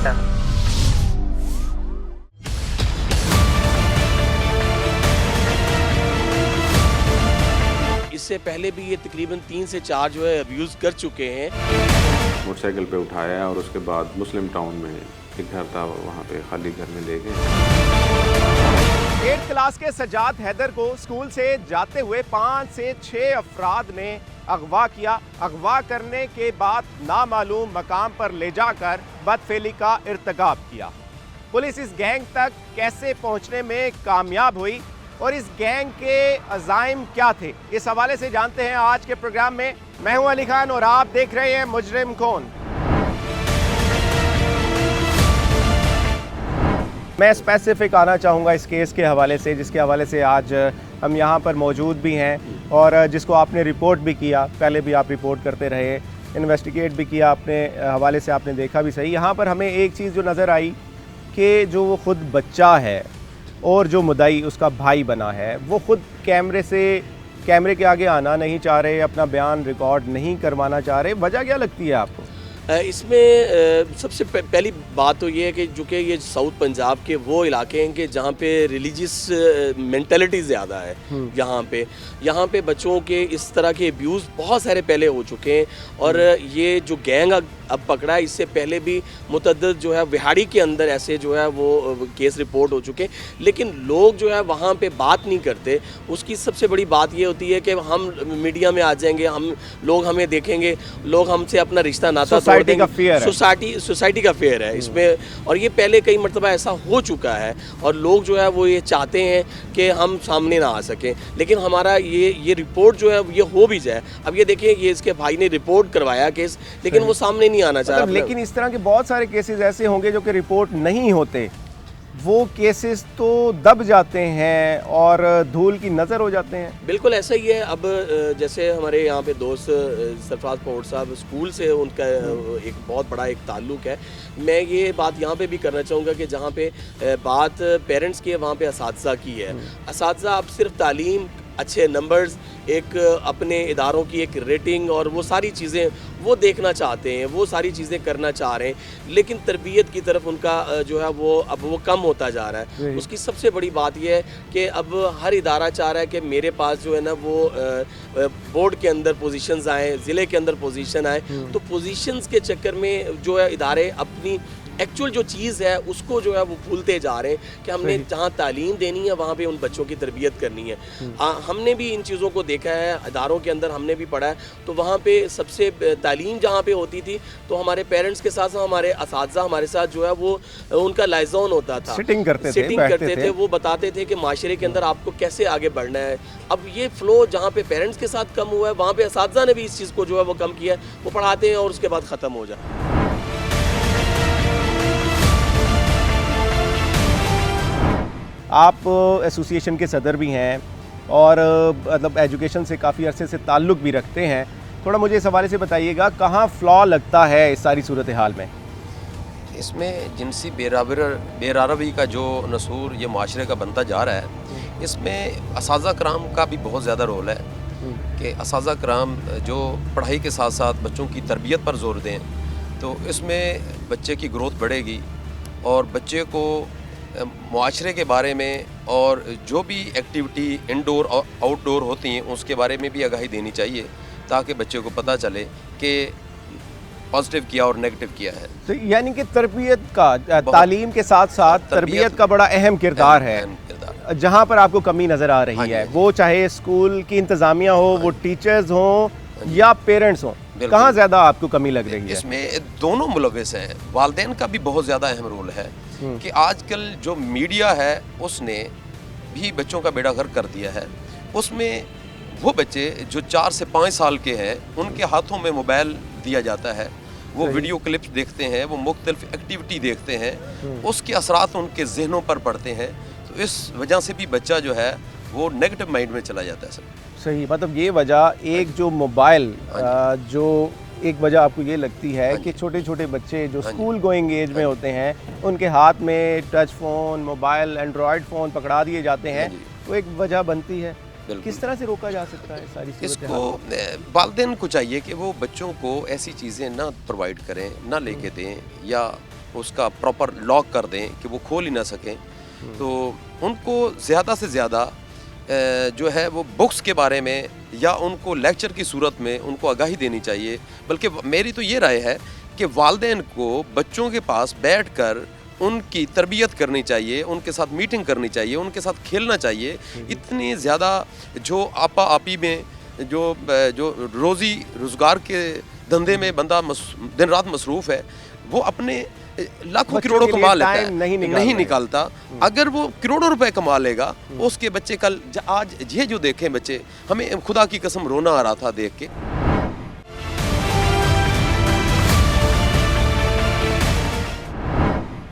सकता। इससे पहले भी ये तकरीबन 3 से 4 जो है अब्यूज़ कर चुके हैं। मोटरसाइकिल पे उठाया और उसके बाद मुस्लिम टाउन में एक घर था, वहाँ पे खाली घर में ले गए। 8th क्लास के सजाद हैदर को स्कूल से जाते हुए 5 से 6 अफराद ने अगवा किया। अगवा करने के बाद नामालूम मकाम पर ले जाकर बदफेली का इर्तिकाब किया। पुलिस इस गैंग तक कैसे पहुंचने में कामयाब हुई और इस गैंग के अज़ाइम क्या थे, इस हवाले से जानते हैं आज के प्रोग्राम में। मैं हूं अली खान और आप देख रहे हैं मुजरिम कौन। मैं स्पेसिफिक आना चाहूँगा इस केस के हवाले से, जिसके हवाले से आज हम यहाँ पर मौजूद भी हैं और जिसको आपने रिपोर्ट भी किया। पहले भी आप रिपोर्ट करते रहे, इन्वेस्टिगेट भी किया अपने हवाले से, आपने देखा भी सही। यहाँ पर हमें एक चीज़ जो नज़र आई कि जो वो ख़ुद बच्चा है और जो मुद्दाई उसका भाई बना है, वो ख़ुद कैमरे के आगे आना नहीं चाह रहे, अपना बयान रिकॉर्ड नहीं करवाना चाह रहे। वजह क्या लगती है आपको? इसमें सबसे पहली बात तो ये है कि जो कि ये साउथ पंजाब के वो इलाके हैं कि जहाँ पे रिलीजियस मेंटालिटी ज़्यादा है। यहाँ पे बच्चों के इस तरह के अब्यूज़ बहुत सारे पहले हो चुके हैं और ये जो गैंग अब पकड़ा है, इससे पहले भी मुतअद्दिद जो है विहाड़ी के अंदर ऐसे जो है वो केस रिपोर्ट हो चुके हैं, लेकिन लोग जो है वहाँ पे बात नहीं करते। उसकी सबसे बड़ी बात ये होती है कि हम मीडिया में आ जाएंगे, लोग हमें देखेंगे, लोग हमसे अपना रिश्ता नाता तोड़ देंगे। सोसाइटी का फेयर है इसमें, और ये पहले कई मरतबा ऐसा हो चुका है और लोग जो है वो ये चाहते हैं कि हम सामने ना आ सकें, लेकिन हमारा ये रिपोर्ट जो है ये हो भी जाए। अब ये देखिए, ये इसके भाई ने रिपोर्ट करवाया केस, लेकिन वो सामने नहीं आना चाह रहा। लेकिन इस तरह के बहुत सारे केसेस ऐसे होंगे जो कि रिपोर्ट नहीं होते, वो केसेस तो दब जाते हैं और धूल की नज़र हो जाते हैं। बिल्कुल ऐसा ही है। अब जैसे हमारे यहाँ पे दोस्त सरफराज पौड़ साहब, स्कूल से उनका एक बहुत बड़ा एक ताल्लुक़ है। मैं ये बात यहाँ पे भी करना चाहूँगा कि जहाँ पे बात पेरेंट्स की है, वहाँ पे असातिज़ा की है। असातिज़ा अब सिर्फ तालीम, अच्छे नंबर्स, एक अपने इदारों की एक रेटिंग और वो सारी चीज़ें वो देखना चाहते हैं, वो सारी चीज़ें करना चाह रहे हैं, लेकिन तरबियत की तरफ उनका जो है वो अब वो कम होता जा रहा है। उसकी सबसे बड़ी बात यह है कि अब हर इदारा चाह रहा है कि मेरे पास जो है ना वो बोर्ड के अंदर पोजीशंस आए, ज़िले के अंदर पोजीशन आए। तो पोजीशंस के चक्कर में जो है इदारे अपनी एक्चुअल जो चीज़ है उसको जो है वो भूलते जा रहे हैं कि हमने जहाँ तालीम देनी है वहाँ पे उन बच्चों की तरबियत करनी है। हमने भी इन चीज़ों को देखा है, इदारों के अंदर हमने भी पढ़ा है। तो वहाँ पे सबसे तालीम जहाँ पे होती थी तो हमारे पेरेंट्स के साथ हमारे असातिज़ा हमारे साथ जो है वो उनका लाइजॉन होता था, सिटिंग करते थे। वो बताते थे कि माशरे के अंदर आपको कैसे आगे बढ़ना है। अब ये फ़्लो जहाँ पे पेरेंट्स के साथ कम हुआ है, वहाँ पे असातिज़ा ने भी इस चीज़ को जो है वो कम किया है। वो पढ़ाते हैं और उसके बाद ख़त्म हो जाए। आप एसोसिएशन के सदर भी हैं और मतलब एजुकेशन से काफ़ी अरसे से ताल्लुक़ भी रखते हैं। थोड़ा मुझे इस हवाले से बताइएगा, कहाँ फ्लॉ लगता है इस सारी सूरत हाल में? इसमें जिनसी बेरारवी का जो नसूर ये माशरे का बनता जा रहा है, इसमें असातिज़ा कराम का भी बहुत ज़्यादा रोल है कि असातिज़ा कराम जो पढ़ाई के साथ साथ बच्चों की तरबियत पर जोर दें, तो इसमें बच्चे की ग्रोथ बढ़ेगी और बच्चे को मुआशरे के बारे में और जो भी एक्टिविटी इंडोर और आउटडोर होती हैं उसके बारे में भी आगाही देनी चाहिए, ताकि बच्चे को पता चले कि पॉजिटिव किया और नेगेटिव किया है। तो यानी कि तरबियत का, तालीम के साथ साथ तरबियत का बड़ा अहम किरदार है। जहाँ पर आपको कमी नज़र आ रही है, वो चाहे स्कूल की इंतज़ामिया हो, वो टीचर्स हों या पेरेंट्स हों, कहाँ ज़्यादा आपको कमी लग रही है? इसमें दोनों मुलव्विस हैं। वालिदैन का भी बहुत ज़्यादा अहम रोल है कि आजकल जो मीडिया है उसने भी बच्चों का बेड़ा गर्क कर दिया है। उसमें वो बच्चे जो 4 से 5 साल के हैं, उनके हाथों में मोबाइल दिया जाता है, वो वीडियो क्लिप्स देखते हैं, वो मुख्तलिफ एक्टिविटी देखते हैं, उसके असरात उनके जहनों पर पड़ते हैं। तो इस वजह से भी बच्चा जो है वो नेगेटिव माइंड में चला जाता है। सब सही, मतलब ये वजह एक जो मोबाइल जो एक वजह आपको ये लगती है कि छोटे छोटे बच्चे जो स्कूल गोइंग एज में होते हैं उनके हाथ में touch phone, mobile, Android phone पकड़ा दिए जाते हैं, तो एक वजह बनती है। किस तरह से रोका जा सकता है सारी इसको? वालिदैन को चाहिए कि वो बच्चों को ऐसी चीज़ें ना प्रोवाइड करें, ना लेके दें, या उसका प्रॉपर लॉक कर दें कि वो खोल ही ना सकें। तो उनको ज़्यादा से ज़्यादा जो है वो बुक्स के बारे में या उनको लेक्चर की सूरत में उनको आगाही देनी चाहिए। बल्कि मेरी तो ये राय है कि वालिदैन को बच्चों के पास बैठकर उनकी तरबियत करनी चाहिए, उनके साथ मीटिंग करनी चाहिए, उनके साथ खेलना चाहिए। इतनी ज़्यादा जो आपा आपी में जो रोज़ी रोज़गार के धंधे में बंदा दिन रात मसरूफ़ है, वो अपने लाखों करोड़ों कमा लेता है, नहीं निकालता। अगर वो करोड़ों रुपए कमा लेगा, उसके बच्चे कल आज ये जो देखें बच्चे, हमें खुदा की कसम रोना आ रहा था देख के।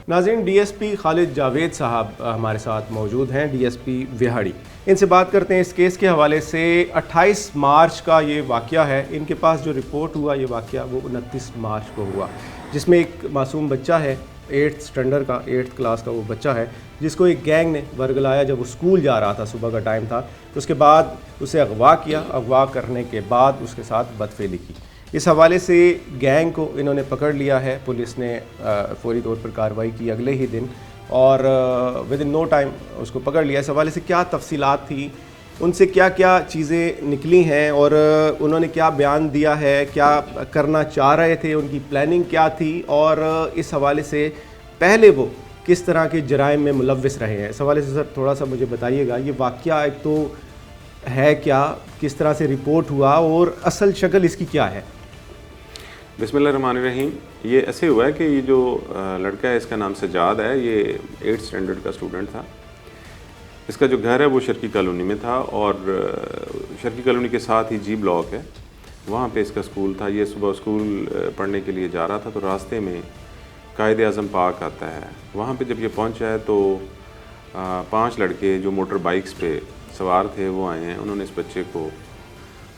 नाज़रीन, डीएसपी खालिद जावेद साहब हमारे साथ मौजूद हैं, डीएसपी विहाड़ी। इनसे बात करते हैं इस केस के हवाले से। 28 मार्च का ये वाक़या है। इनके पास जो रिपोर्ट हुआ ये वाक़या वो 29 मार्च को हुआ, जिसमें एक मासूम बच्चा है 8th स्टैंडर्ड का, 8th क्लास का वो बच्चा है, जिसको एक गैंग ने वर्गलाया जब वो स्कूल जा रहा था, सुबह का टाइम था। तो उसके बाद उसे अगवा किया, अगवा करने के बाद उसके साथ बदफेली की। इस हवाले से गैंग को इन्होंने पकड़ लिया है। पुलिस ने फौरी तौर पर कार्रवाई की अगले ही दिन और विद इन नो टाइम उसको पकड़ लिया। इस हवाले से क्या तफसीलात थी, उनसे क्या क्या चीज़ें निकली हैं और उन्होंने क्या बयान दिया है, क्या करना चाह रहे थे, उनकी प्लानिंग क्या थी और इस हवाले से पहले वो किस तरह के जराइम में मुलव्विस रहे हैं, इस हवाले से सर थोड़ा सा मुझे बताइएगा। ये वाक़या एक तो है क्या, किस तरह से रिपोर्ट हुआ और असल शक्ल इसकी क्या है? बिस्मिल्लाहिर्रहमानिर्रहीम। ये ऐसे हुआ है कि ये जो लड़का है इसका नाम सजाद है, ये 8th स्टैंडर्ड का स्टूडेंट था। इसका जो घर है वो शर्की कॉलोनी में था और शर्की कॉलोनी के साथ ही जी ब्लॉक है, वहाँ पे इसका स्कूल था। ये सुबह स्कूल पढ़ने के लिए जा रहा था तो रास्ते में कायद आज़म पार्क आता है। वहाँ पे जब ये पहुँचा है तो 5 लड़के जो मोटर बाइक्स पे सवार थे वो आए हैं। उन्होंने इस बच्चे को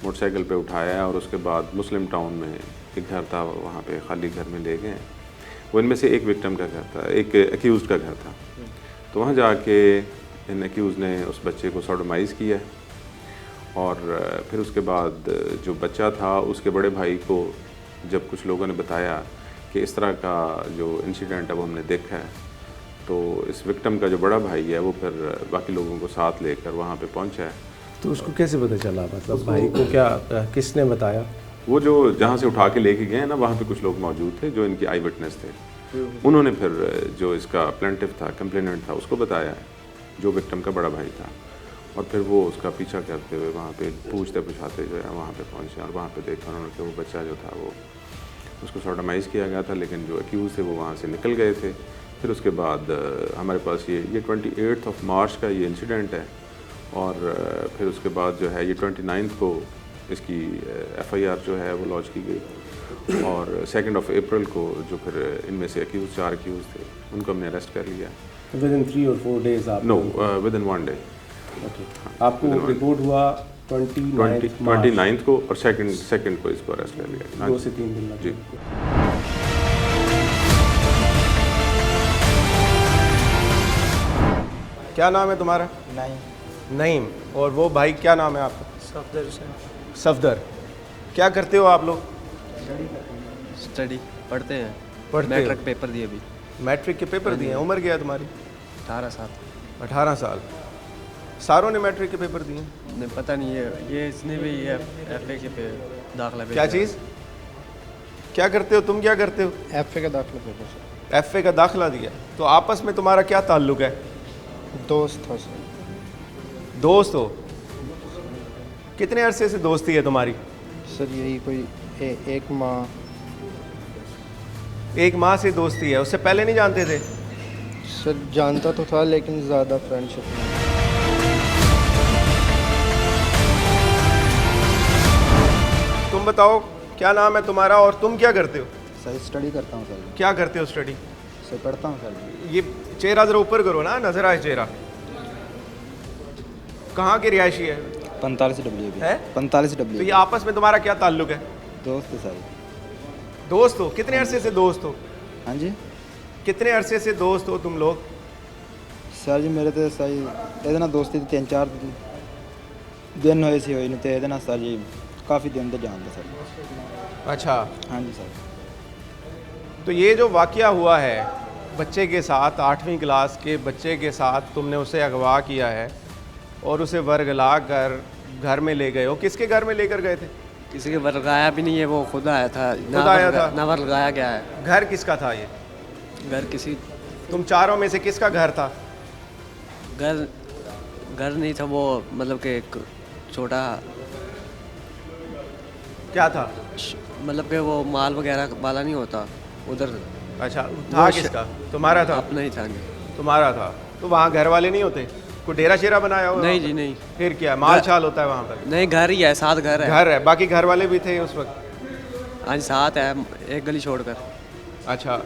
मोटरसाइकिल पे उठाया और उसके बाद मुस्लिम टाउन में एक घर था, वहाँ पे खाली घर में ले गए। वो इनमें से एक विक्टिम का घर था, एक एक्यूज़ का घर था। तो वहाँ जाके इन एक्यूज़ ने उस बच्चे को सोडोमाइज़ किया और फिर उसके बाद जो बच्चा था उसके बड़े भाई को जब कुछ लोगों ने बताया कि इस तरह का जो इंसिडेंट है वो हमने देखा है, तो इस विक्टिम का जो बड़ा भाई है वो फिर बाकी लोगों को साथ लेकर वहाँ पे पहुँचा है। तो उसको कैसे पता चला, मतलब भाई को क्या किसने बताया? वो जो जहाँ से उठा के लेके गए हैं ना, वहाँ पे कुछ लोग मौजूद थे जो इनकी आई विटनेस थे। उन्होंने फिर जो इसका प्लेंटिव था, कंप्लेनेंट था, उसको बताया है, जो विक्टिम का बड़ा भाई था। और फिर वो उसका पीछा करते हुए वहाँ पे पूछते पुछाते जो है वहाँ पे पहुँचे और वहाँ पे देखा उन्होंने कि वो बच्चा जो था वो उसको सोडोमाइज़ किया गया था, लेकिन जो एक्यूज़ थे वो वहाँ से निकल गए थे। फिर उसके बाद हमारे पास ये 28 मार्च का ये इंसिडेंट है और फिर उसके बाद जो है ये 29 को इसकी FIR जो है वो लॉन्च की गई और 2 अप्रैल को जो फिर इनमें से 4 एक्यूज़ थे उनको हमने अरेस्ट कर लिया। विद इन 3 or 4 days आप? No, within 1 day. आपको रिपोर्ट हुआ 29 को और सेकंड को इसको अरेस्ट कर लिया। 2 से 3 दिन जी। क्या नाम है तुम्हारा? नईम। और वो भाई क्या नाम है आपका? सफदर। क्या करते हो आप लोग? स्टडी पढ़ते हैं। पढ़ते मैट्रिक पेपर दिए अभी। मैट्रिक के पेपर दिए हैं। उम्र क्या है तुम्हारी? 18 साल। 18 साल। सारों ने मैट्रिक के पेपर दिए? नहीं, पता नहीं है ये इसने भी ये FA के पे दाखिला क्या चीज़? क्या करते हो तुम? क्या करते हो? FA का दाखिला पेपर। FA का दाखिला दिया। तो आपस में तुम्हारा क्या ताल्लुक़ है? दोस्त हो सर। दोस्त हो? कितने अरसे से दोस्ती है तुम्हारी? सर यही कोई एक माह। 1 माह से दोस्ती है, उससे पहले नहीं जानते थे? सर जानता तो था लेकिन ज़्यादा फ्रेंडशिप नहीं। तुम बताओ क्या नाम है तुम्हारा और तुम क्या करते हो? सर स्टडी करता हूँ सर। क्या करते हो स्टडी? सर पढ़ता हूँ सर। ये चेहरा ज़रा ऊपर करो ना, नज़र आए चेहरा। कहाँ के रिहायशी है? 45W है? 45W। तो ये आपस में तुम्हारा क्या ताल्लुक है? दोस्त है सर। दोस्त हो? कितने अरसे से दोस्त हो? हाँ जी कितने अरसे से दोस्त हो तुम लोग? सर जी मेरे तो सही ये दोस्ती 3-4 दिन हुए सी हुई नहीं तो ये सर जी काफ़ी दिन तो जानते सर। अच्छा। हाँ जी सर। तो ये जो वाक़या हुआ है बच्चे के साथ 8वीं क्लास के बच्चे के साथ तुमने उसे अगवा किया है और उसे वर्गला कर घर में ले गए हो। किसके घर में लेकर गए थे? किसी के वर्गाया भी नहीं है, वो खुद आया था। खुद आया था? ना वर्गाया गया है। घर किसका था ये? घर किसी, तुम चारों में से किसका घर था? घर घर नहीं था वो, मतलब कि एक छोटा, क्या था? मतलब कि वो माल वगैरह वाला नहीं होता उधर। अच्छा, था किसका? तुम्हारा था? अपना ही था। नहीं तुम्हारा था। तो वहाँ घर वाले नहीं होते? कोई डेरा शेरा बनाया हो? नहीं जी, नहीं। फिर क्या माल छाल होता है वहाँ पर? नहीं, घर ही है, 7 घर है। घर है। बाकी घर वाले भी थे उस वक्त? आज 7 है, एक गली छोड़कर। अच्छा,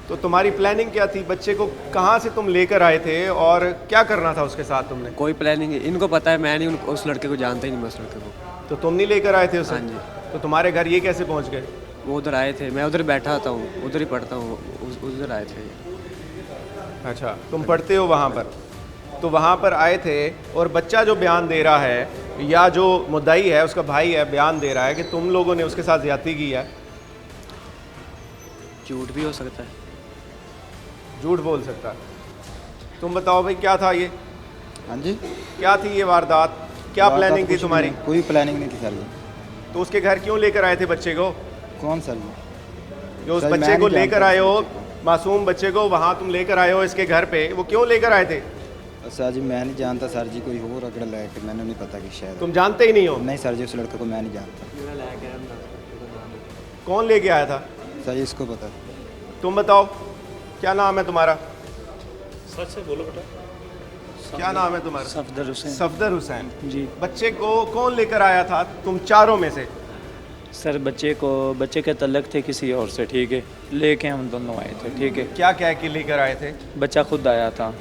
तो तुम्हारी प्लानिंग क्या थी? बच्चे को कहाँ से तुम लेकर आए थे और क्या करना था उसके साथ तुमने? कोई प्लानिंग नहीं, इनको पता है, मैं नहीं उस लड़के को जानता ही नहीं, मैं उस लड़के को। तो तुम नहीं लेकर आए थे उसे? हाँ जी। तो तुम्हारे घर ये कैसे पहुँच गए? वो उधर आए थे, मैं उधर बैठा था, उधर ही पढ़ता हूँ, उधर आए थे। अच्छा, तुम पढ़ते हो वहाँ पर? तो वहाँ पर आए थे और बच्चा जो बयान दे रहा है या जो मुद्दाई है उसका भाई है, बयान दे रहा है कि तुम लोगों ने उसके साथ ज़्यादती की है। झूठ भी हो सकता है। झूठ बोल सकता है। तुम बताओ भाई, क्या था ये? हाँ जी, क्या थी ये वारदात? क्या प्लानिंग थी तुम्हारी? कोई प्लानिंग नहीं थी सर जी। तो उसके घर क्यों लेकर आए थे बच्चे को? कौन सर जी? जो उस सर, बच्चे मैं को नहीं लेकर जानता आए हो, किसी मासूम बच्चे को वहाँ तुम लेकर आए हो इसके घर पे, वो क्यों लेकर आए थे? सर जी मैं नहीं जानता सर जी, कोई और रगड़ लगा के मैंने नहीं पता कि शायद। तुम जानते ही नहीं हो? नहीं सर जी, उस लड़के को मैं नहीं जानता। कौन लेके आया था? सर जी इसको पता। तुम बताओ, क्या नाम है तुम्हारा? सच से बोलो बेटा। क्या नाम है तुम्हारा? सफदर हुसैन। सफदर हुसैन जी बच्चे को कौन लेकर आया था तुम चारों में से? सर, बच्चे के तल्लक थे किसी और से, ठीक है, लेके हम दोनों आए थे, ठीक है। क्या क्या कि लेकर आए थे? बच्चा खुद आया था।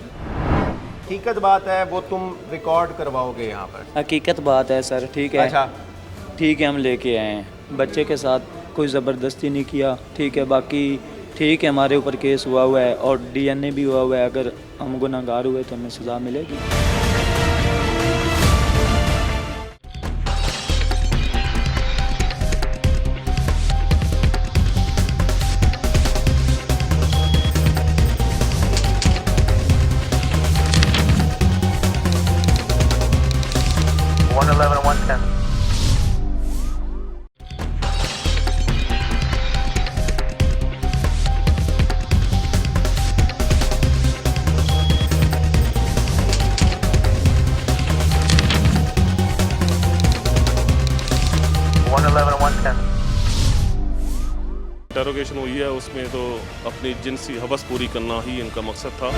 हकीकत बात है, वो तुम रिकॉर्ड करवाओगे यहाँ पर? हकीकत बात है सर, ठीक है। अच्छा, ठीक है, हम लेके आए हैं। बच्चे के साथ कोई ज़बरदस्ती नहीं किया, ठीक है। बाकी ठीक है, हमारे ऊपर केस हुआ है और DNA भी हुआ है। अगर हम गुनहगार हुए तो हमें सज़ा मिलेगी। इंटरोगेशन हुई है, उसमें तो अपनी जिनसी हवस पूरी करना ही इनका मकसद था।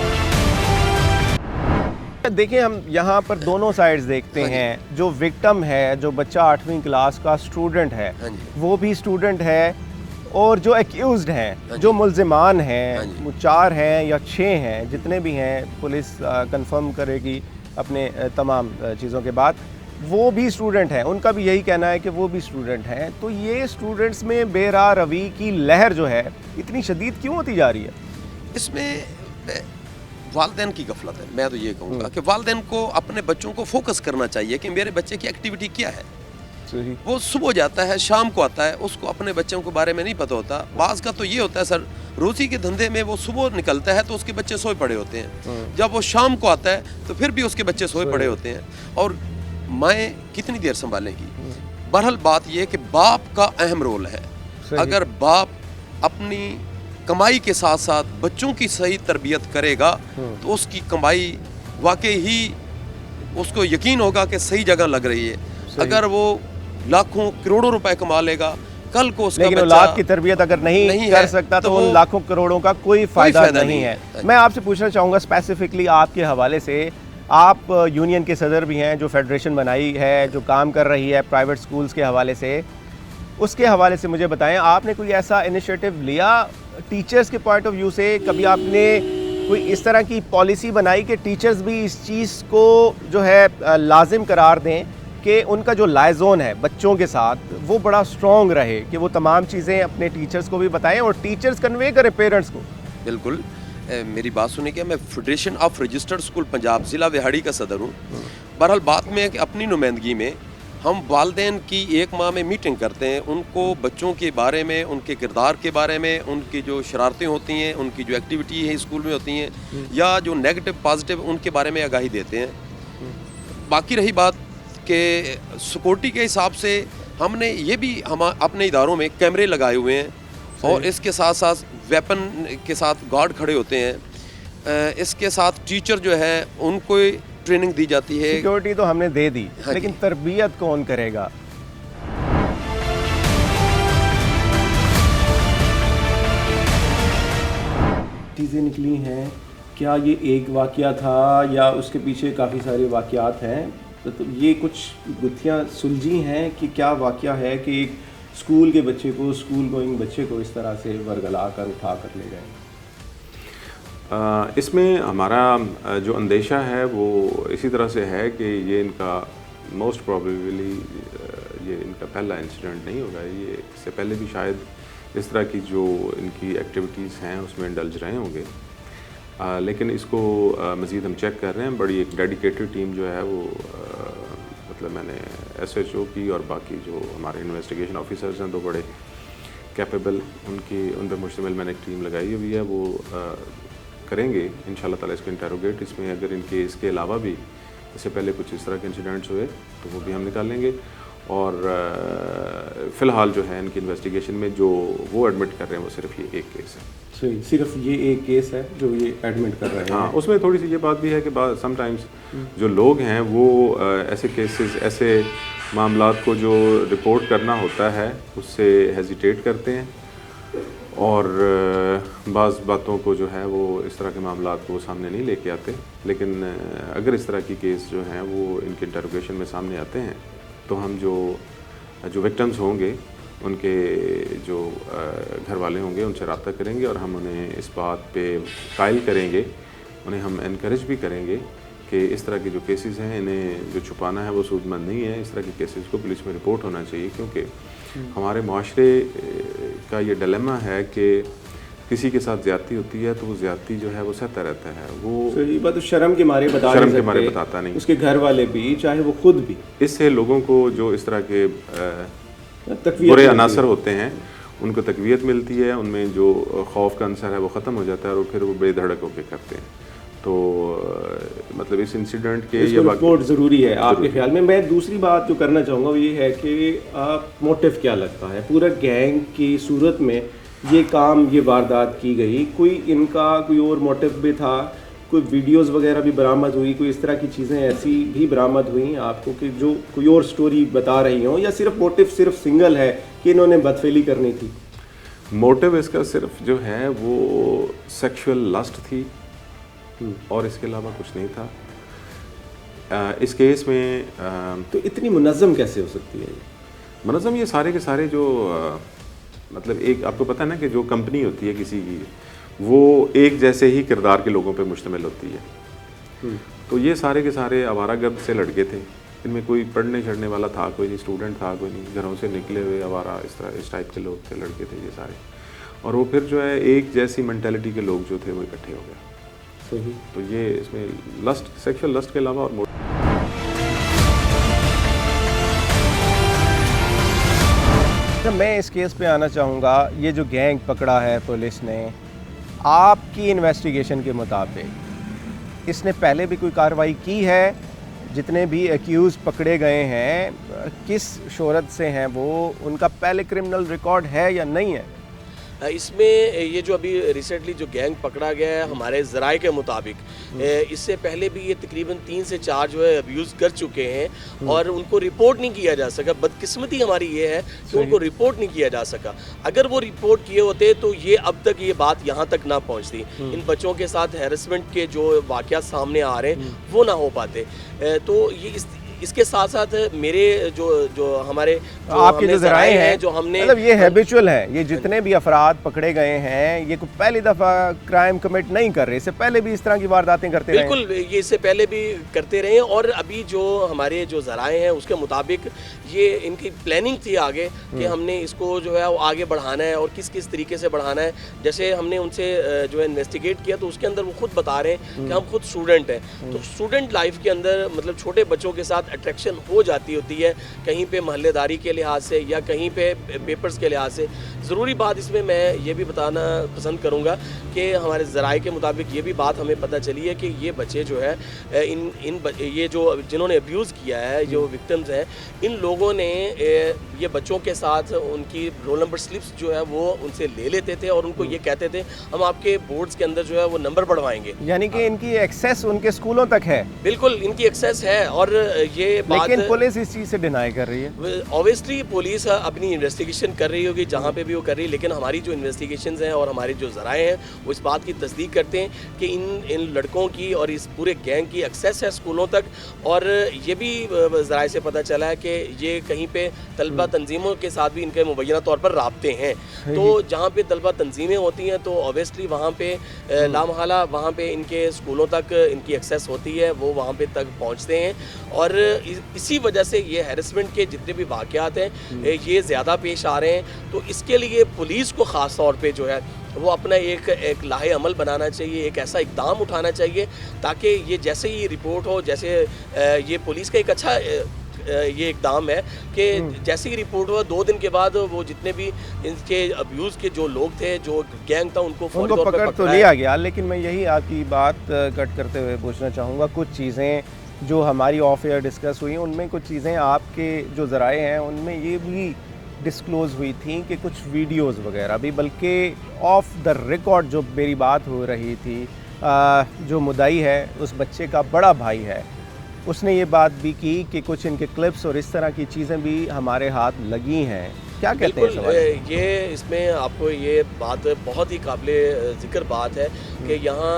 देखिए हम यहाँ पर दोनों साइड्स देखते हाँ जी। हैं। जो विक्टिम है, जो बच्चा 8वीं क्लास का स्टूडेंट है, हाँ जी। वो भी स्टूडेंट है, और जो एक्यूज्ड हाँ हैं, जी। जो मुल्जिमान हाँ हैं, जी। वो 4 हैं या 6 हैं, जितने भी हैं, पुलिस कंफर्म करेगी अपने तमाम चीज़ों के बाद, वो भी स्टूडेंट हैं। उनका भी यही कहना है कि वो भी स्टूडेंट हैं। तो ये स्टूडेंट्स में बेरा रवी की लहर जो है इतनी शदीद क्यों होती जा रही है? इसमें वालिदैन की गफलत है। मैं तो ये कहूँगा कि वालिदैन को अपने बच्चों को फोकस करना चाहिए कि मेरे बच्चे की एक्टिविटी क्या है। सही। वो सुबह जाता है, शाम को आता है, उसको अपने बच्चों के बारे में नहीं पता होता। बाज़ का तो ये होता है सर, रोज़ी के धंधे में वो सुबह निकलता है तो उसके बच्चे सोए पड़े होते हैं। जब वो शाम को आता है तो फिर भी उसके बच्चे सोए पड़े होते हैं, और माएँ कितनी देर संभालेंगी। बहरहाल बात ये है कि बाप का अहम रोल है। अगर बाप अपनी कमाई के साथ साथ बच्चों की सही तरबियत करेगा तो उसकी कमाई वाकई ही उसको यकीन होगा कि सही जगह लग रही है। अगर वो लाखों करोड़ों रुपए कमा लेगा, कल को उसका लेकिन बच्चा औलाद की तरबियत अगर नहीं कर सकता तो उन लाखों करोड़ों का कोई फायदा नहीं है। मैं आपसे पूछना चाहूँगा स्पेसिफिकली आपके हवाले से, आप यूनियन के सदर भी हैं जो फेडरेशन बनाई है, जो काम कर रही है प्राइवेट स्कूल्स के हवाले से, उसके हवाले से मुझे बताएं, आपने कोई ऐसा इनिशिएटिव लिया टीचर्स के पॉइंट ऑफ व्यू से? कभी आपने कोई इस तरह की पॉलिसी बनाई कि टीचर्स भी इस चीज़ को जो है लाजिम करार दें कि उनका जो लाइजोन है बच्चों के साथ वो बड़ा स्ट्रॉन्ग रहे, कि वो तमाम चीज़ें अपने टीचर्स को भी बताएं और टीचर्स कन्वे करें पेरेंट्स को? बिल्कुल। मेरी बात सुनिए, क्या मैं federation of registered school Punjab ज़िला विहाड़ी का सदर हूँ। बहरहाल बात में है कि अपनी नुमाइंदगी में हम वालिदैन की एक माह में मीटिंग करते हैं, उनको बच्चों के बारे में, उनके किरदार के बारे में, उनकी जो शरारतें होती हैं, उनकी जो एक्टिविटी है स्कूल में होती हैं या जो नेगेटिव पॉजिटिव उनके बारे में आगाही देते हैं। बाकी रही बात कि सिक्योरिटी के हिसाब से हमने ये भी हम अपने इदारों में कैमरे लगाए हुए हैं और इसके साथ साथ वेपन के साथ गार्ड खड़े होते हैं। इसके साथ टीचर जो है उनको ट्रेनिंग दी जाती है। सिक्योरिटी तो हमने दे दी, हाँ लेकिन जी। तरबियत कौन करेगा? चीज़ें निकली हैं, क्या ये एक वाक़या था या उसके पीछे काफ़ी सारे वाक़यात हैं? तो ये कुछ गुत्थियाँ सुलझी हैं कि क्या वाक़या है कि एक स्कूल के बच्चे को, स्कूल गोइंग बच्चे को इस तरह से वरगला कर उठा कर ले गए? इसमें हमारा जो अंदेशा है वो इसी तरह से है कि ये इनका मोस्ट प्रोबेबली ये इनका पहला इंसिडेंट नहीं होगा। ये इससे पहले भी शायद इस तरह की जो इनकी एक्टिविटीज़ हैं उसमें इंडल्ज रहे होंगे, लेकिन इसको मज़ीद हम चेक कर रहे हैं। बड़ी एक डेडिकेटेड टीम जो है वो मतलब मैंने SHO की और बाकी जो हमारे इन्वेस्टिगेशन ऑफिसर्स हैं, दो बड़े कैपेबल, उन पर मुश्तमिल मैंने एक टीम लगाई हुई है। वो करेंगे इंशाल्लाह ताला इसको इंटेरोगेट। इसमें अगर इनके इसके अलावा भी इससे पहले कुछ इस तरह के इंसिडेंट्स हुए तो वो भी हम निकालेंगे। और फ़िलहाल जो है इनकी इन्वेस्टिगेशन में जो वो एडमिट कर रहे हैं वो सिर्फ ये एक केस है। सही, सिर्फ ये एक केस है जो ये एडमिट कर रहे हैं। हाँ, उसमें थोड़ी सी ये बात भी है कि समटाइम्स जो लोग हैं वो ऐसे केसेस, ऐसे मामलात को जो रिपोर्ट करना होता है उससे हेजिटेट करते हैं और बाज़ बातों को जो है वो इस तरह के मामलात को सामने नहीं लेके आते। लेकिन अगर इस तरह की केस जो हैं वो इनके इंटरोगेशन में सामने आते हैं तो हम जो विक्टिम्स होंगे उनके जो घर वाले होंगे उनसे रब्ता करेंगे और हम उन्हें इस बात पे कायल करेंगे, उन्हें हम इनकरेज भी करेंगे कि इस तरह के जो केसेस हैं इन्हें जो छुपाना है वो सूदमंद नहीं है। इस तरह के केसेस को पुलिस में रिपोर्ट होना चाहिए, क्योंकि हमारे माशरे का ये डिलेमा है कि किसी के साथ ज़्यादती होती है तो वो ज़्यादती जो है वो सहता रहता है। वो ये बात शर्म के मारे बताता नहीं, उसके घर वाले भी, चाहे वो खुद भी। इससे लोगों को जो इस तरह के बुरे अनासर होते हैं उनको तकवीयत मिलती है, उनमें जो खौफ का अंसर है वो ख़त्म हो जाता है और फिर वो बेधड़क होकर करते हैं। तो मतलब इस इंसिडेंट के ये रिपोर्ट ज़रूरी है आपके ख्याल में? मैं दूसरी बात जो करना चाहूँगा वो ये है कि मोटिव क्या लगता है पूरा गैंग की सूरत में ये काम, ये वारदात की गई? कोई इनका कोई और मोटिव भी था? कोई वीडियोस वगैरह भी बरामद हुई? कोई इस तरह की चीज़ें ऐसी भी बरामद हुई आपको कि जो कोई और स्टोरी बता रही हों, या सिर्फ मोटिव सिर्फ सिंगल है कि इन्होंने बदफेली करनी थी? मोटिव इसका सिर्फ जो है वो सेक्सुअल लस्ट थी और इसके अलावा कुछ नहीं था। इस केस में तो इतनी मुनज़्ज़म कैसे हो सकती है? मुनज़्ज़म ये सारे के सारे जो मतलब एक आपको पता है ना कि जो कंपनी होती है किसी की वो एक जैसे ही किरदार के लोगों पे मुश्तमिल होती है। तो ये सारे के सारे आवारागर्द से लड़के थे, इनमें कोई पढ़ने चढ़ने वाला था कोई नहीं, स्टूडेंट था कोई नहीं, घरों से निकले हुए आवारा इस टाइप के लोग थे, लड़के थे ये सारे। और वो फिर जो है एक जैसी मेंटालिटी के लोग जो थे वो इकट्ठे हो गए। सही। तो ये इसमें लस्ट, सेक्सुअल लस्ट के अलावा और मैं इस केस पे आना चाहूँगा। ये जो गैंग पकड़ा है पुलिस ने, आपकी इन्वेस्टिगेशन के मुताबिक इसने पहले भी कोई कार्रवाई की है? जितने भी एक्यूज़ पकड़े गए हैं किस शोहरत से हैं वो, उनका पहले क्रिमिनल रिकॉर्ड है या नहीं है? इसमें ये जो अभी रिसेंटली जो गैंग पकड़ा गया है हमारे ज़राए के मुताबिक, इससे पहले भी ये तकरीबन 3 से 4 जो है अब्यूज़ कर चुके हैं और उनको रिपोर्ट नहीं किया जा सका। बदकिस्मती हमारी ये है कि उनको रिपोर्ट नहीं किया जा सका। अगर वो रिपोर्ट किए होते तो ये अब तक ये बात यहाँ तक ना पहुँचती। इन बच्चों के साथ हैरेसमेंट के जो वाक़यात सामने आ रहे हैं वो ना हो पाते। तो ये इसके साथ साथ मेरे जो हमारे आपके जो ज़राए हैं जो हमने मतलब ये हैबिचुअल है, ये जितने भी अफराद पकड़े गए हैं ये कोई पहली दफ़ा क्राइम कमिट नहीं कर रहे, इससे पहले भी इस तरह की वारदातें करते रहे? बिल्कुल, ये इससे पहले भी करते रहे और अभी जो हमारे जो ज़राए हैं उसके मुताबिक ये इनकी प्लानिंग थी आगे कि हमने इसको जो है वो आगे बढ़ाना है और किस किस तरीके से बढ़ाना है। जैसे हमने उनसे जो है इन्वेस्टिगेट किया तो उसके अंदर वो खुद बता रहे हैं कि हम खुद स्टूडेंट हैं, तो स्टूडेंट लाइफ के अंदर मतलब छोटे बच्चों के साथ साथ अट्रैक्शन हो जाती होती है, कहीं पे महल्लेदारी के लिहाज से या कहीं पे पेपर्स के लिहाज से। ज़रूरी बात इसमें मैं ये भी बताना पसंद करूँगा कि हमारे ज़राए के मुताबिक ये भी बात हमें पता चली है कि ये बच्चे जो है ये जो जिन्होंने अब्यूज़ किया है, जो विक्टिम्स हैं, इन लोगों ने ये बच्चों के साथ उनकी रोल नंबर स्लिप्स जो है वो उनसे ले लेते थे और उनको ये कहते थे हम आपके बोर्ड्स के अंदर जो है वो नंबर बढ़वाएंगे। यानी कि इनकी एक्सेस उनके स्कूलों तक है। बिल्कुल इनकी एक्सेस है और ये बात, लेकिन पुलिस इस चीज़ से डिनाई कर रही है। ऑब्वियसली पुलिस अपनी इन्वेस्टिगेशन कर रही होगी जहाँ पे भी वो कर रही है, लेकिन हमारी जो इन्वेस्टिगेशंस हैं और हमारे जो ज़राए हैं वो इस बात की तस्दीक करते हैं कि इन लड़कों की और इस पूरे गैंग की एक्सेस है स्कूलों तक। और ये भी ज़राए से पता चला है कि ये कहीं पे तलबा तंजीमों के साथ भी इनके मुबैना तौर पर राब्ते हैं। तो जहाँ पे तलबा तंजीमें होती हैं तो ऑब्वियसली वहाँ पे लामहला वहाँ पे इनके स्कूलों तक इनकी एक्सेस होती है, वो वहाँ पे तक पहुँचते हैं और इसी वजह से ये हैरेसमेंट के जितने भी वाक़यात हैं ये ज़्यादा पेश आ रहे हैं। तो इसके लिए पुलिस को ख़ास तौर पे जो है वो अपना एक लाहे अमल बनाना चाहिए, एक ऐसा इक़दाम उठाना चाहिए ताकि ये जैसे ही रिपोर्ट हो, जैसे ये पुलिस का एक अच्छा ये इक़दाम है कि जैसे ही रिपोर्ट हुआ 2 दिन के बाद वो जितने भी इनके अब्यूज़ के जो लोग थे, जो गैंग था, उनको पकड़ तो लिया गया। लेकिन मैं यही आपकी बात कट करते हुए पूछना चाहूँगा, कुछ चीज़ें जो हमारी ऑफ एयर डिस्कस हुई उनमें कुछ चीज़ें आपके जो ज़राए हैं उनमें ये भी डिस्क्लोज़ हुई थी कि कुछ वीडियोस वगैरह भी, बल्कि ऑफ द रिकॉर्ड जो मेरी बात हो रही थी, जो मुद्दाई है उस बच्चे का बड़ा भाई है, उसने ये बात भी की कि कुछ इनके क्लिप्स और इस तरह की चीज़ें भी हमारे हाथ लगी हैं। क्या कहते हैं इस हवाले से? ये इसमें आपको ये बात बहुत ही काबिले ज़िक्र बात है कि यहाँ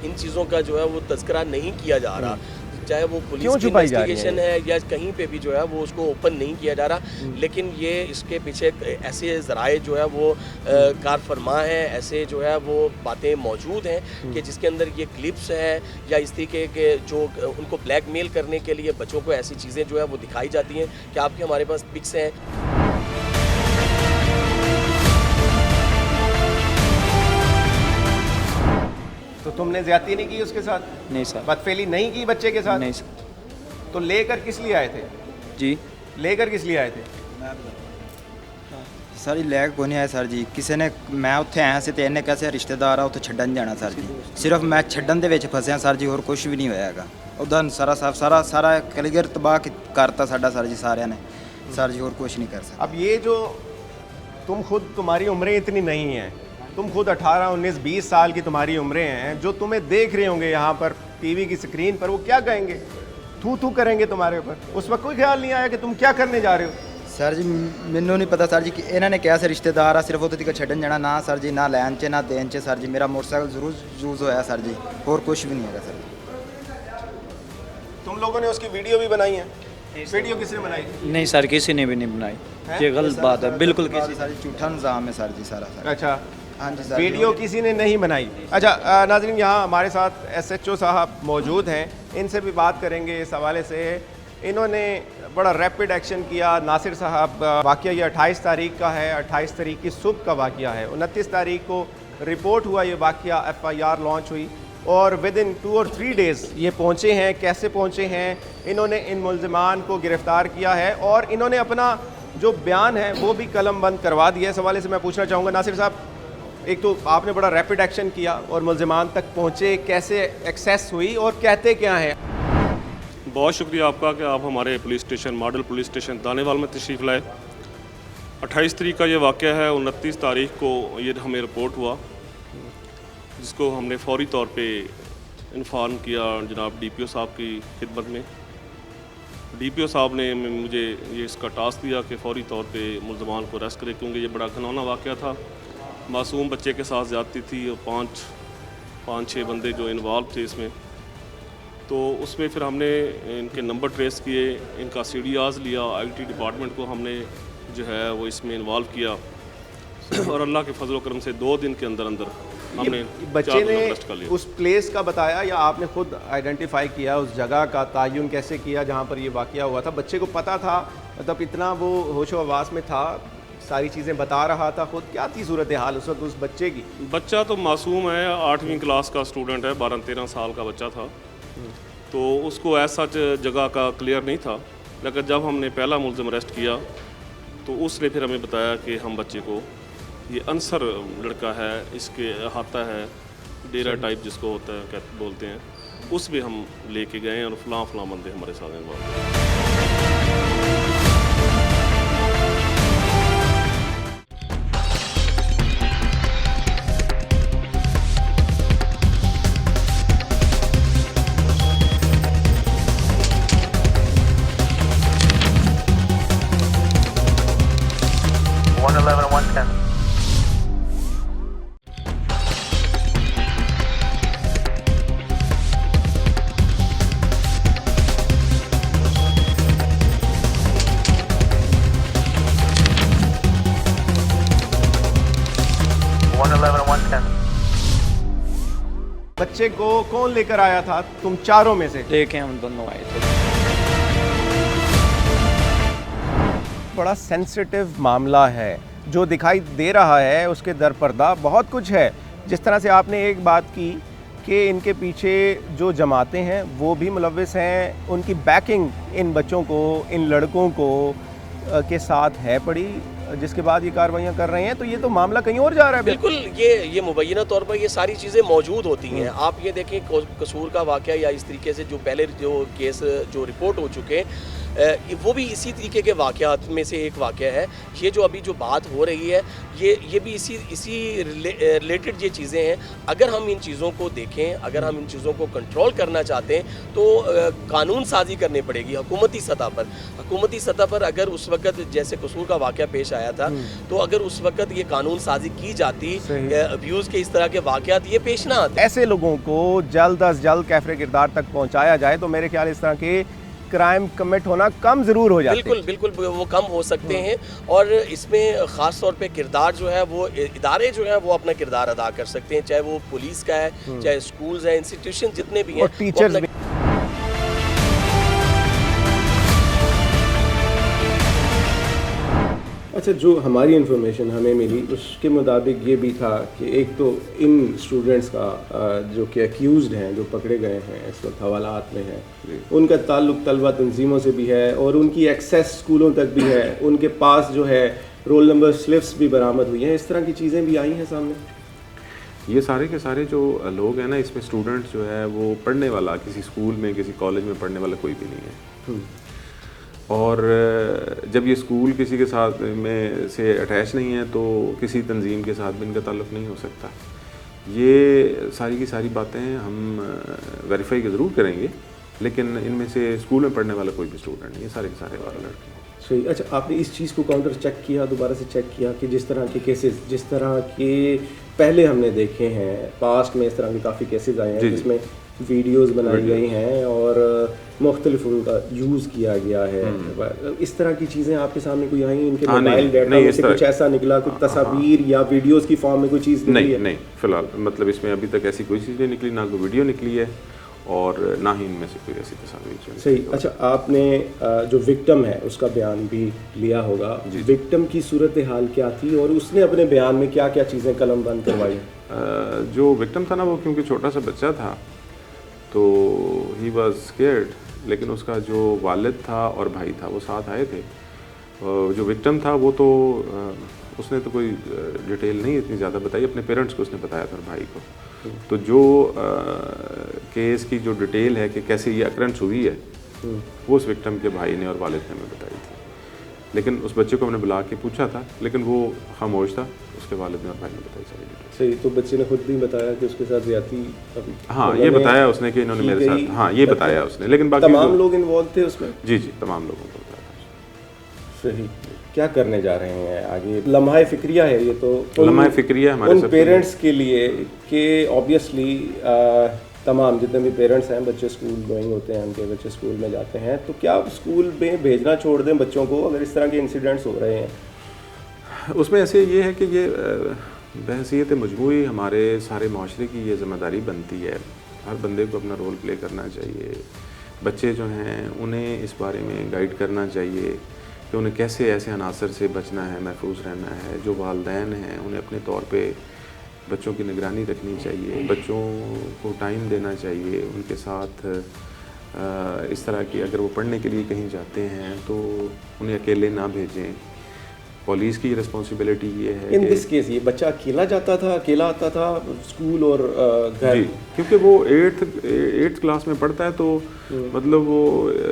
इन चीज़ों का जो है वो तज़किरा नहीं किया जा रहा, चाहे वो पुलिस की इन्वेस्टिगेशन है या कहीं पे भी जो है वो उसको ओपन नहीं किया जा रहा। लेकिन ये इसके पीछे ऐसे ज़राए जो है वो कार फरमा है, ऐसे जो है वो बातें मौजूद हैं कि जिसके अंदर ये क्लिप्स हैं या इस तरीके के जो उनको ब्लैकमेल करने के लिए बच्चों को ऐसी चीज़ें जो है वो दिखाई जाती हैं कि आपके हमारे पास पिक्स हैं। तो तुमने ज़्यादती नहीं की उसके साथ? नहीं सर। बदफेली नहीं की बच्चे के साथ? नहीं सर। तो लेकर किस लिए आए थे? जी लेकर किस लिए आए थे? सर जी लैग को नहीं आया सर जी, किसी ने मैं उत्थे आया से तेने कैसे रिश्तेदार आ उत्थे छड्डन जाना सर जी, सिर्फ मैं छड्डन दे विच फसिया सर जी, और कुछ भी नहीं होयागा। उदा सारा कलीगर तबाह करता साडा सर जी सारिया ने सर जी, और कुछ नहीं कर सकता। अब ये जो तुम्हारी उम्रें इतनी नहीं हैं, तुम खुद 18, 19, 20 साल की तुम्हारी उम्रें हैं, जो तुम्हें देख रहे होंगे यहाँ पर टीवी की स्क्रीन पर, वो क्या कहेंगे? थू करेंगे तुम्हारे ऊपर। उस वक्त कोई ख्याल नहीं आया कि तुम क्या करने जा रहे हो? सर जी मैनू नहीं पता सर जी कि इन्होंने क्या से रिश्तेदार आ, सिर्फ उत्थे तक छड्डन जाना ना सर जी, ना लैन च ना देन च सर जी। मेरा मोटरसाइकिल जरूर यूज़ होया सर जी, और कुछ भी नहीं है सर जी। तुम लोगों ने उसकी वीडियो भी बनाई है? वीडियो किसने बनाई? नहीं सर, किसी ने भी नहीं बनाई, ये गलत बात है, बिल्कुल किसी। सर जी झूठा निज़ाम है सर जी सारा सर। अच्छा, हाँ जी सर, वीडियो किसी ने नहीं बनाई। अच्छा नाज़रीन, यहाँ हमारे साथ SHO साहब मौजूद हैं, इनसे भी बात करेंगे इस हवाले से। इन्होंने बड़ा रैपिड एक्शन किया। नासिर साहब, वाक़या ये 28 तारीख का है, 28 तारीख की सुबह का वाक़या है। 29 तारीख को रिपोर्ट हुआ ये वाक़या, FIR लॉन्च हुई और विदिन 2 और 3 डेज़ ये पहुँचे हैं। कैसे पहुँचे हैं? इन्होंने इन मुल्ज़िमान को गिरफ़्तार किया है और इन्होंने अपना जो बयान है वो भी कलम बंद करवा दिया। इस हवाले से मैं पूछना चाहूँगा नासिर साहब, एक तो आपने बड़ा रैपिड एक्शन किया और मुल्ज़िमान तक पहुँचे, कैसे एक्सेस हुई और कहते क्या हैं? बहुत शुक्रिया आपका कि आप हमारे police station, model police station Danewal में तशरीफ़ लाए। 28 तारीख का ये वाक़या है। 29 तारीख को ये हमें रिपोर्ट हुआ, जिसको हमने फौरी तौर पे इन्फॉर्म किया जनाब DPO साहब की खिदमत में। DPO साहब ने मुझे ये इसका टास्क दिया कि फौरी तौर पे मुल्ज़िमान को अरेस्ट करें, क्योंकि ये बड़ा घिनौना वाक़या था। मासूम बच्चे के साथ ज़्यादती थी और 5-6 बंदे जो इन्वॉल्व थे इसमें। तो उसमें फिर हमने इनके नंबर ट्रेस किए, इनका CDRs लिया, IT डिपार्टमेंट को हमने जो है वो इसमें इन्वॉल्व किया और अल्लाह के फजल करम से 2 दिन के अंदर हमने बच्चे ने उस प्लेस का बताया या आपने खुद आइडेंटिफाई किया, उस जगह का तयन कैसे किया जहाँ पर ये वाक़या हुआ था? बच्चे को पता था, मतलब इतना वो होशो हवास में था, सारी चीज़ें बता रहा था खुद? क्या थी सूरत हाल उस वक्त उस बच्चे की? बच्चा तो मासूम है, 8वीं क्लास का स्टूडेंट है, 12-13 साल का बच्चा था। तो उसको ऐसा जगह का क्लियर नहीं था, लेकिन जब हमने पहला मुलज़िम अरेस्ट किया तो उसने फिर हमें बताया कि हम बच्चे को, ये अंसर लड़का है, इसके हाथा है, डेरा टाइप जिसको होता है क्या बोलते हैं, उसमें हम लेके गए और फलां बंदे हमारे साथ हैं। बच्चे को कौन लेकर आया था तुम चारों में से? लेके हम दोनों आए थे। बड़ा सेंसिटिव मामला है जो दिखाई दे रहा है, उसके दरपर्दा बहुत कुछ है। जिस तरह से आपने एक बात की कि इनके पीछे जो जमातें हैं वो भी मुलव्विस हैं, उनकी बैकिंग इन बच्चों को, इन लड़कों को के साथ है पड़ी, जिसके बाद ये कार्रवाइयाँ कर रहे हैं, तो ये तो मामला कहीं और जा रहा है। बिल्कुल, ये मुबैना तौर पर ये सारी चीज़ें मौजूद होती हैं। आप ये देखें कसूर का वाक़या या इस तरीके से जो पहले जो केस जो रिपोर्ट हो चुके वो भी इसी तरीके के वाक़यात में से एक वाक़या है। ये जो अभी जो बात हो रही है ये भी इसी रिलेटेड ये चीज़ें हैं। अगर हम इन चीज़ों को देखें, अगर हम इन चीज़ों को कंट्रोल करना चाहते हैं तो कानून साजी करनी पड़ेगी हुकूमती सतह पर। हुकूमती सतह पर अगर उस वक़्त जैसे कसूर का वाक़या पेश आया था तो अगर उस वक़्त ये कानून साजी की जाती, अब्यूज़ के इस तरह के वाक़यात ये पेश ना आते। ऐसे लोगों को जल्द अज जल्द कैफरे किरदार तक पहुँचाया जाए तो मेरे ख्याल इस तरह के क्राइम कमिट होना कम ज़रूर हो जाते हैं। बिल्कुल वो कम हो सकते हैं। और इसमें ख़ास तौर पे किरदार जो है वो इदारे जो हैं वो अपना किरदार अदा कर सकते हैं, चाहे वो पुलिस का है, चाहे स्कूल्स हैं, इंस्टीट्यूशन जितने भी हैं, और टीचर्स भी। अच्छा, जो हमारी इन्फॉर्मेशन हमें मिली उसके मुताबिक ये भी था कि एक तो इन स्टूडेंट्स का जो कि एक्यूज़्ड हैं, जो पकड़े गए हैं इस वक्त हवालात में हैं, उनका ताल्लुक़ तलबा तंजीमों से भी है और उनकी एक्सेस स्कूलों तक भी है। उनके पास जो है रोल नंबर स्लिप्स भी बरामद हुई हैं। इस तरह की चीज़ें भी आई हैं सामने। ये सारे के सारे जो लोग हैं ना, इसमें स्टूडेंट्स जो है वो पढ़ने वाला, किसी स्कूल में किसी कॉलेज में पढ़ने वाला कोई भी नहीं है। और जब ये स्कूल किसी के साथ में से अटैच नहीं है तो किसी तंजीम के साथ भी इनका ताल्लुक़ नहीं हो सकता। ये सारी की सारी बातें हम वेरीफाई ज़रूर करेंगे, लेकिन इनमें से स्कूल में पढ़ने वाला कोई भी स्टूडेंट नहीं है, सारे के सारे वाले लड़के। सही। अच्छा, आपने इस चीज़ को काउंटर चेक किया, दोबारा से चेक किया कि जिस तरह के केसेस, जिस तरह के पहले हमने देखे हैं, पास्ट में इस तरह के काफ़ी केसेस आए हैं जिसमें वीडियोस बनाई गई हैं और मुख्तलिफ उनका यूज़ किया गया है, इस तरह की चीज़ें आपके सामने कोई आई? इनके मोबाइल डाटा में से कुछ ऐसा निकला, कुछ तस्वीर या वीडियोस की फॉर्म में कोई चीज़ निकली है? नहीं, फ़िलहाल मतलब इसमें अभी तक ऐसी कोई चीज़ नहीं निकली, ना कोई वीडियो निकली है और ना ही इनमें से कोई ऐसी तस्वीर। सही। अच्छा, आपने जो विक्टिम है उसका बयान भी लिया होगा। विक्टिम की सूरत हाल क्या थी और उसने अपने बयान में क्या क्या चीज़ें कलम बंद करवाई? जो विक्टिम था ना, वो क्योंकि छोटा सा बच्चा था तो ही वाज स्केयर्ड, लेकिन उसका जो वालिद था और भाई था वो साथ आए थे। जो विक्टिम था वो तो उसने तो कोई डिटेल नहीं इतनी ज़्यादा बताई, अपने पेरेंट्स को उसने बताया था, भाई को। तो जो केस की जो डिटेल है कि कैसे ये अक्रंस हुई है वो उस विक्टिम के भाई ने और वालिद ने हमें बताई थी। लेकिन उस बच्चे को हमने बुला के पूछा था, लेकिन वो खामोश था, उसके वालिद ने और भाई ने बताई सारी डिटेल। सही। तो बच्चे ने खुद भी बताया कि उसके साथ ज़्यादती? हाँ, ये बताया उसने कि इन्होंने मेरे साथ, हाँ ये बताया उसने, लेकिन बाकी तमाम लोग इन्वॉल्व थे उसमें? जी, तमाम लोगों को बताया। सही। क्या करने जा रहे हैं आगे? लम्हा फिक्रिया है ये तो, लम्हा फिक्रिया हमारे उन पेरेंट्स के लिए कि ऑब्वियसली तमाम जितने भी पेरेंट्स हैं, बच्चे स्कूल गोइंग होते हैं, उनके बच्चे स्कूल में जाते हैं, तो क्या स्कूल में भेजना छोड़ दें बच्चों को अगर इस तरह के इंसिडेंट्स हो रहे हैं? उसमें ऐसे ये है कि ये बहसीयत मजमूई हमारे सारे माशरे की ये ज़िम्मेदारी बनती है। हर बंदे को अपना रोल प्ले करना चाहिए। बच्चे जो हैं उन्हें इस बारे में गाइड करना चाहिए कि उन्हें कैसे ऐसे अनासर से बचना है, महफूज रहना है। जो वालिदैन हैं उन्हें अपने तौर पे बच्चों की निगरानी रखनी चाहिए, बच्चों को टाइम देना चाहिए, उनके साथ इस तरह की अगर वो पढ़ने के लिए कहीं जाते हैं तो उन्हें अकेले ना भेजें। पुलिस की रिस्पॉन्सिबिलिटी ये है इन दिस केस ये बच्चा अकेला जाता था, अकेला आता था स्कूल और घर? जी, क्योंकि वो 8th क्लास में पढ़ता है तो मतलब वो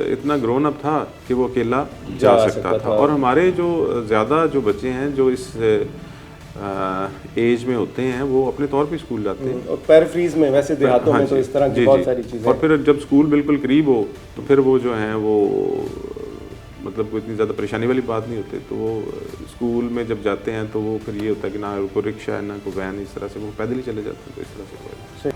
इतना ग्रोन अप था कि वो अकेला जा सकता था। और हमारे जो ज़्यादा जो बच्चे हैं जो इस एज में होते हैं वो अपने तौर पे स्कूल जाते हैं। और पैराफ्रीज में वैसे देहातों में तो इस तरह की बहुत सारी चीज़ें। और फिर जब स्कूल बिल्कुल करीब हो तो फिर वो जो हैं वो मतलब कोई इतनी ज़्यादा परेशानी वाली बात नहीं होती। तो वो स्कूल में जब जाते हैं तो वो फिर ये होता है कि ना कोई रिक्शा है ना कोई वैन, इस तरह से वो पैदल ही चले जाते हैं। तो इस तरह से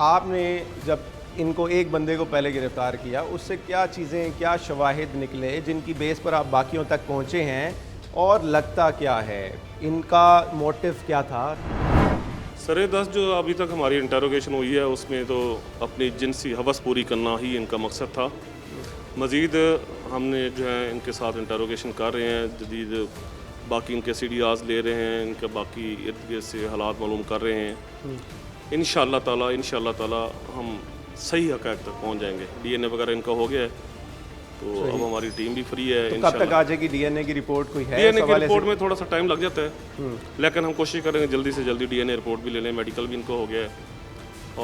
आपने जब इनको एक बंदे को पहले गिरफ्तार किया, उससे क्या चीज़ें, क्या शवाहिद निकले जिनकी बेस पर आप बाकियों तक पहुँचे हैं, और लगता क्या है इनका मोटिव क्या था? सरे 10 जो अभी तक हमारी इंटरोगेशन हुई है उसमें तो अपनी जिनसी हवस पूरी करना ही इनका मकसद था। मज़ीद हमने जो है इनके साथ इंटरोगेशन कर रहे हैं, जदीद बाकी इनके CDRs ले रहे हैं, इनके बाकी इर्द गिर्द से हालात मालूम कर रहे हैं। इंशाअल्लाह ताला हम सही हक़ तक पहुंच जाएंगे। DNA वगैरह इनका हो गया है तो अब हमारी टीम भी फ्री है। तो कब तक आ जाएगी DNA की रिपोर्ट? कोई है DNA की रिपोर्ट में थोड़ा सा टाइम लग जाता है, लेकिन हम कोशिश करेंगे जल्दी से जल्दी DNA रिपोर्ट भी ले लें। मेडिकल भी इनको हो गया है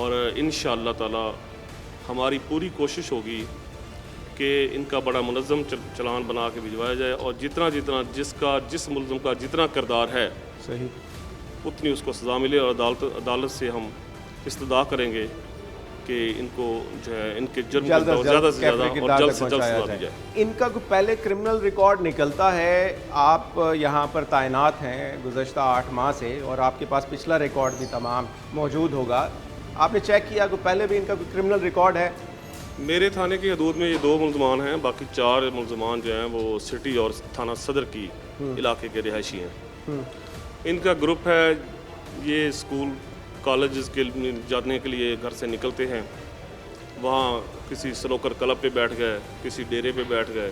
और इंशाअल्लाह ताला हमारी पूरी कोशिश होगी कि इनका बड़ा मुनज़्ज़म चलान बना के भिजवाया जाए और जितना जिस मुल्ज़िम का जितना किरदार है सही उतनी उसको सज़ा मिले। और अदालत से हम इस्तदा करेंगे कि इनको जो है इनके जुर्म ज़्यादा से ज़्यादा और जल्द से जल्द सज़ा दी जाए। इनका कोई पहले क्रिमिनल रिकॉर्ड निकलता है? आप यहाँ पर तैनात हैं गुज़श्ता 8 माह से और आपके पास पिछला रिकॉर्ड भी तमाम मौजूद होगा। आपने चेक किया कि पहले भी इनका कोई क्रिमिनल रिकॉर्ड है? मेरे थाने की हदूद में ये 2 मुल्ज़मान हैं, बाकी 4 मुल्ज़मान जो हैं वो सिटी और थाना सदर की इलाके के रिहायशी हैं। इनका ग्रुप है, ये स्कूल कॉलेज के जाने के लिए घर से निकलते हैं, वहाँ किसी स्नोकर क्लब पे बैठ गए, किसी डेरे पे बैठ गए।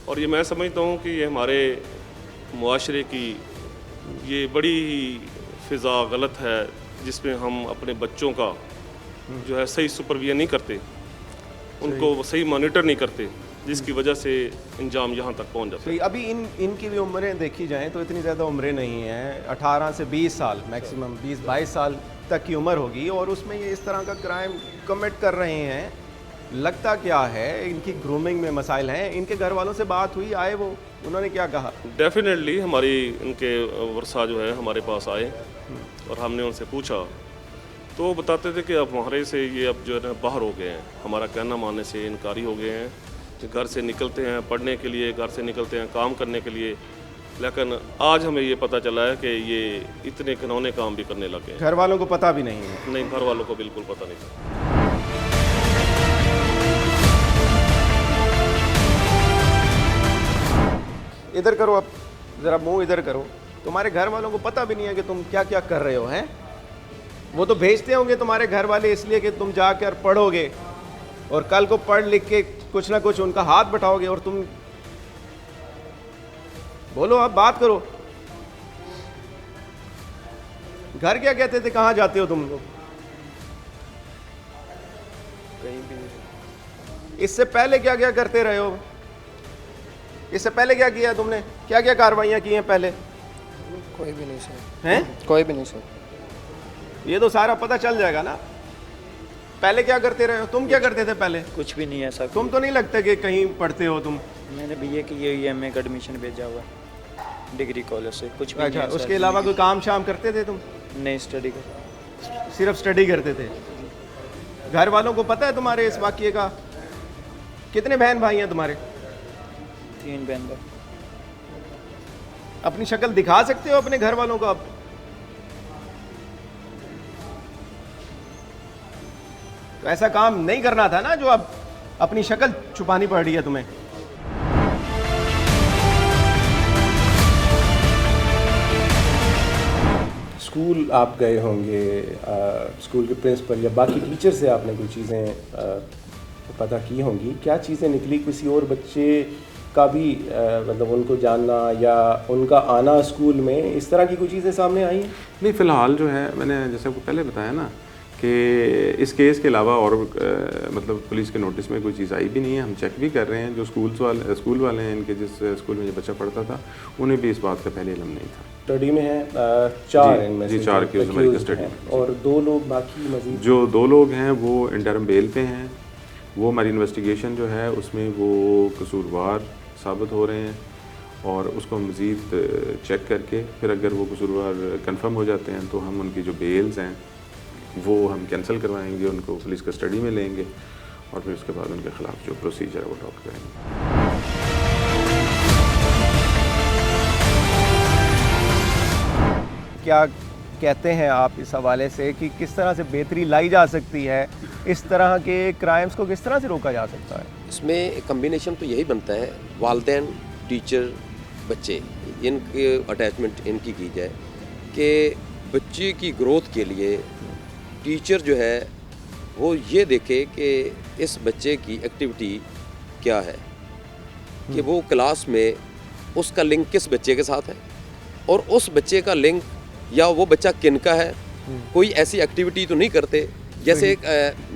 और ये मैं समझता हूँ कि ये हमारे मुआशरे की ये बड़ी फ़िज़ा गलत है जिसमें हम अपने बच्चों का जो है सही सुपरविजन नहीं करते, उनको सही मॉनिटर नहीं करते, जिसकी वजह से इंजाम यहाँ तक पहुँच जाता है। अभी इनकी भी उम्रें देखी जाएं तो इतनी ज़्यादा उम्रें नहीं हैं, 18 से 20 साल मैक्सिमम 20-22 साल तक की उम्र होगी और उसमें ये इस तरह का क्राइम कमिट कर रहे हैं। लगता क्या है इनकी ग्रूमिंग में मसाइल हैं? इनके घर वालों से बात हुई, आए वो, उन्होंने क्या कहा? डेफिनेटली हमारी इनके वर्षा जो है हमारे पास आए और हमने उनसे पूछा तो वो बताते थे कि अब हमारे से ये अब जो है बाहर हो गए हैं, हमारा कहना मानने से इनकारी हो गए हैं। घर से निकलते हैं पढ़ने के लिए, घर से निकलते हैं काम करने के लिए, लेकिन आज हमें ये पता चला है कि ये इतने घिनौने काम भी करने लगे हैं। घर वालों को पता भी नहीं है? नहीं, घर वालों को बिल्कुल पता नहीं था। इधर करो, अब ज़रा मुंह इधर करो। तुम्हारे घर वालों को पता भी नहीं है कि तुम क्या क्या कर रहे हो? हैं वो तो भेजते होंगे तुम्हारे घर वाले इसलिए कि तुम जाकर पढ़ोगे और कल को पढ़ लिख के कुछ ना कुछ उनका हाथ बटाओगे। और तुम बोलो, अब बात करो। घर क्या कहते थे, कहाँ जाते हो तुम लोग? कहीं भी नहीं। इससे पहले क्या क्या करते रहे हो? इससे पहले क्या किया तुमने? क्या क्या कार्रवाइयाँ की हैं पहले? कोई भी नहीं सर। हैं? कोई भी नहीं सर। ये तो सारा पता चल जाएगा ना। पहले क्या करते रहे हो? तुम क्या करते थे पहले? कुछ भी नहीं है सर। तुम तो नहीं लगता कि कहीं पढ़ते हो तुम? मैंने BA की ये MA का एडमिशन भेजा हुआ है डिग्री कॉलेज से। कुछ भी अच्छा, नहीं है उसके सर। अलावा कोई काम शाम करते थे तुम? नहीं, स्टडी कर। सिर्फ स्टडी करते थे। घर वालों को पता है तुम्हारे इस वाक़ये का? कितने बहन भाई हैं तुम्हारे? 3 बहन भाई। अपनी शक्ल दिखा सकते हो अपने घर वालों को अब? तो ऐसा काम नहीं करना था ना जो अब अपनी शक्ल छुपानी पड़ रही है तुम्हें। स्कूल आप गए होंगे, स्कूल के प्रिंसिपल या बाकी टीचर से आपने कोई चीज़ें पता की होंगी। क्या चीज़ें निकली? किसी और बच्चे का भी मतलब उनको जानना या उनका आना स्कूल में, इस तरह की कोई चीज़ें सामने आई हैं? नहीं, फ़िलहाल जो है मैंने जैसे आपको पहले बताया ना कि इस केस के अलावा और मतलब पुलिस के नोटिस में कोई चीज़ आई भी नहीं है। हम चेक भी कर रहे हैं, जो स्कूल वाले हैं, इनके जिस स्कूल में ये बच्चा पढ़ता था, उन्हें भी इस बात का पहले इल्म नहीं था। स्टडी में है 4 इनमें जी, से 4 जो accused हमारी accused custody हैं, में। और 2 लोग बाकी मजीद जो 2 लोग हैं वो इंटरम बेल पे हैं, वो हमारी इन्वेस्टिगेशन जो है उसमें वो कसूरवार साबित हो रहे हैं, और उसको मज़ीद चेक करके फिर अगर वो कसूरवार कंफर्म हो जाते हैं तो हम उनकी जो बेल्स हैं वो हम कैंसिल करवाएंगे, उनको पुलिस कस्टडी में लेंगे और फिर उसके बाद उनके ख़िलाफ़ जो प्रोसीजर है वो अडॉप्ट करेंगे। क्या कहते हैं आप इस हवाले से कि किस तरह से बेहतरी लाई जा सकती है, इस तरह के क्राइम्स को किस तरह से रोका जा सकता है? इसमें कम्बिनेशन तो यही बनता है, वालिदैन, टीचर, बच्चे, इनके अटैचमेंट इनकी की जाए कि बच्चे की ग्रोथ के लिए टीचर जो है वो ये देखे कि इस बच्चे की एक्टिविटी क्या है, कि वो क्लास में उसका लिंक किस बच्चे के साथ है और उस बच्चे का लिंक या वो बच्चा किन का है, कोई ऐसी एक्टिविटी तो नहीं करते जैसे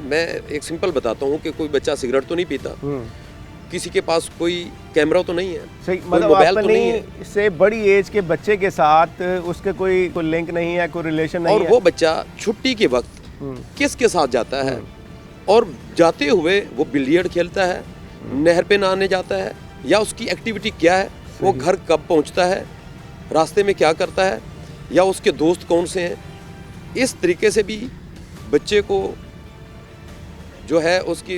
मैं एक सिंपल बताता हूँ कि कोई बच्चा सिगरेट तो नहीं पीता, किसी के पास कोई कैमरा तो नहीं है, सही, कोई मतलब मोबाइल तो नहीं है, अपनी से बड़ी एज के बच्चे के साथ उसके कोई लिंक नहीं है, कोई रिलेशन नहीं और है। वो बच्चा छुट्टी के वक्त किसके साथ जाता है और जाते हुए वो बिलियर्ड खेलता है, नहर पे नहाने जाता है, या उसकी एक्टिविटी क्या है, वो घर कब पहुंचता है, रास्ते में क्या करता है, या उसके दोस्त कौन से हैं। इस तरीके से भी बच्चे को जो है उसकी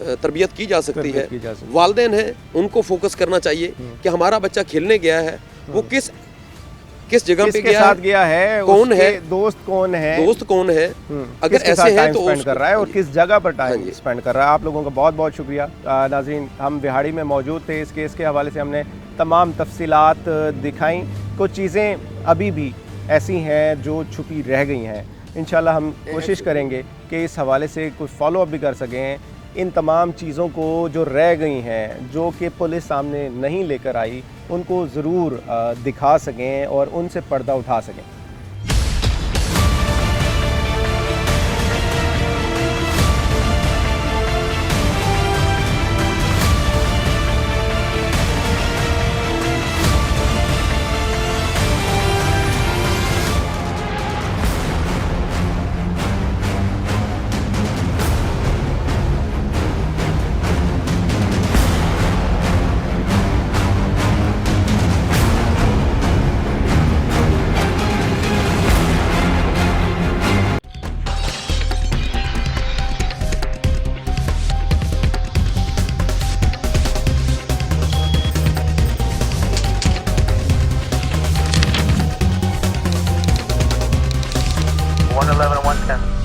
तरबियत की जा सकती है। वालिदैन हैं, उनको फोकस करना चाहिए कि हमारा बच्चा खेलने गया है, वो किस जगह पे गया है, कौन है, दोस्त कौन है, अगर ऐसे हैं तो स्पेंड कर रहा है और किस जगह पर टाइम स्पेंड कर रहा है। आप लोगों का बहुत बहुत शुक्रिया। नाज़रीन, हम बिहाड़ी में मौजूद थे, इस केस के हवाले से हमने तमाम तफसीलात दिखाई। कुछ चीज़ें अभी भी ऐसी हैं जो छुपी रह गई हैं। इंशाल्लाह हम कोशिश करेंगे कि इस हवाले से कुछ फॉलो अप भी कर सकें, इन तमाम चीज़ों को जो रह गई हैं, जो कि पुलिस सामने नहीं लेकर आई, उनको ज़रूर दिखा सकें और उनसे पर्दा उठा सकें। One 11 and 110.